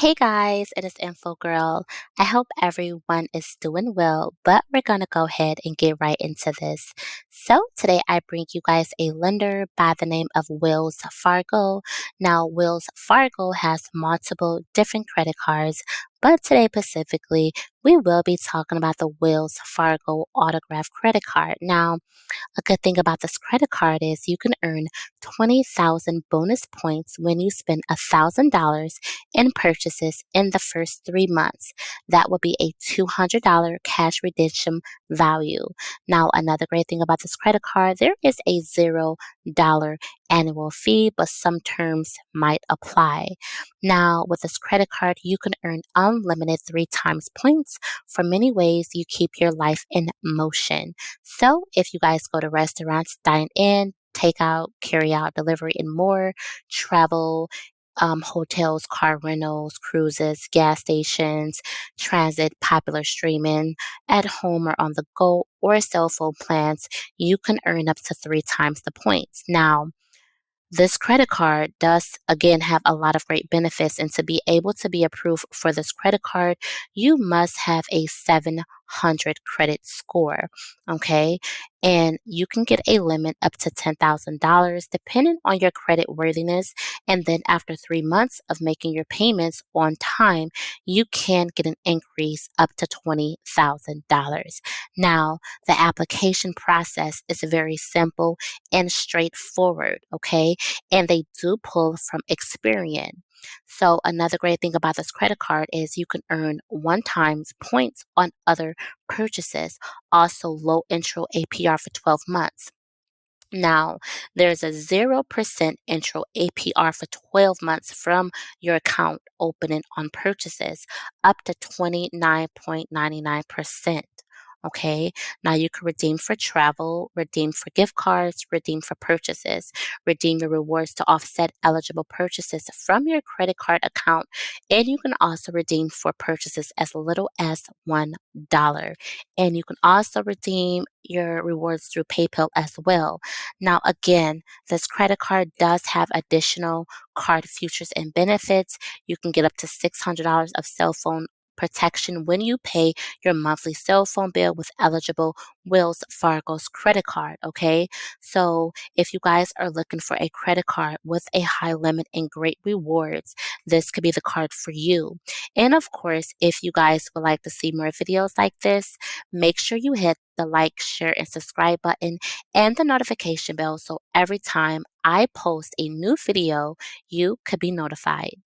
Hey guys, it is Info Girl. I hope everyone is doing well, but we're gonna go ahead and get right into this. So today I bring you guys a lender by the name of Wells Fargo. Now, Wells Fargo has multiple different credit cards, but today specifically, we will be talking about the Wells Fargo Autograph Credit Card. Now, a good thing about this credit card is you can earn 20,000 bonus points when you spend $1,000 in purchases in the first 3 months. That would be a $200 cash redemption value. Now, another great thing about this credit card, there is a $0 annual fee, but some terms might apply. Now, with this credit card, you can earn unlimited 3 times points for many ways you keep your life in motion. So, if you guys go to restaurants, dine in, take out, carry out, delivery, and more, travel, hotels, car rentals, cruises, gas stations, transit, popular streaming, at home or on the go, or cell phone plans, you can earn up to 3 times the points. Now, this credit card does again have a lot of great benefits, and to be able to be approved for this credit card, you must have a 700 credit score. Okay, and you can get a limit up to $10,000 depending on your credit worthiness. And then after 3 months of making your payments on time, you can get an increase up to $20,000. Now, the application process is very simple and straightforward. Okay, and they do pull from Experian. So another great thing about this credit card is you can earn 1 times points on other purchases. Also low intro APR for 12 months. Now, there's a 0% intro APR for 12 months from your account opening on purchases up to 29.99%. Okay, now you can redeem for travel, redeem for gift cards, redeem for purchases, redeem your rewards to offset eligible purchases from your credit card account, and you can also redeem for purchases as little as $1. And you can also redeem your rewards through PayPal as well. Now, again, this credit card does have additional card features and benefits. You can get up to $600 of cell phone protection when you pay your monthly cell phone bill with eligible Wells Fargo's credit card. Okay, so if you guys are looking for a credit card with a high limit and great rewards, this could be the card for you. And of course, if you guys would like to see more videos like this, make sure you hit the like, share, and subscribe button and the notification bell so every time I post a new video, you could be notified.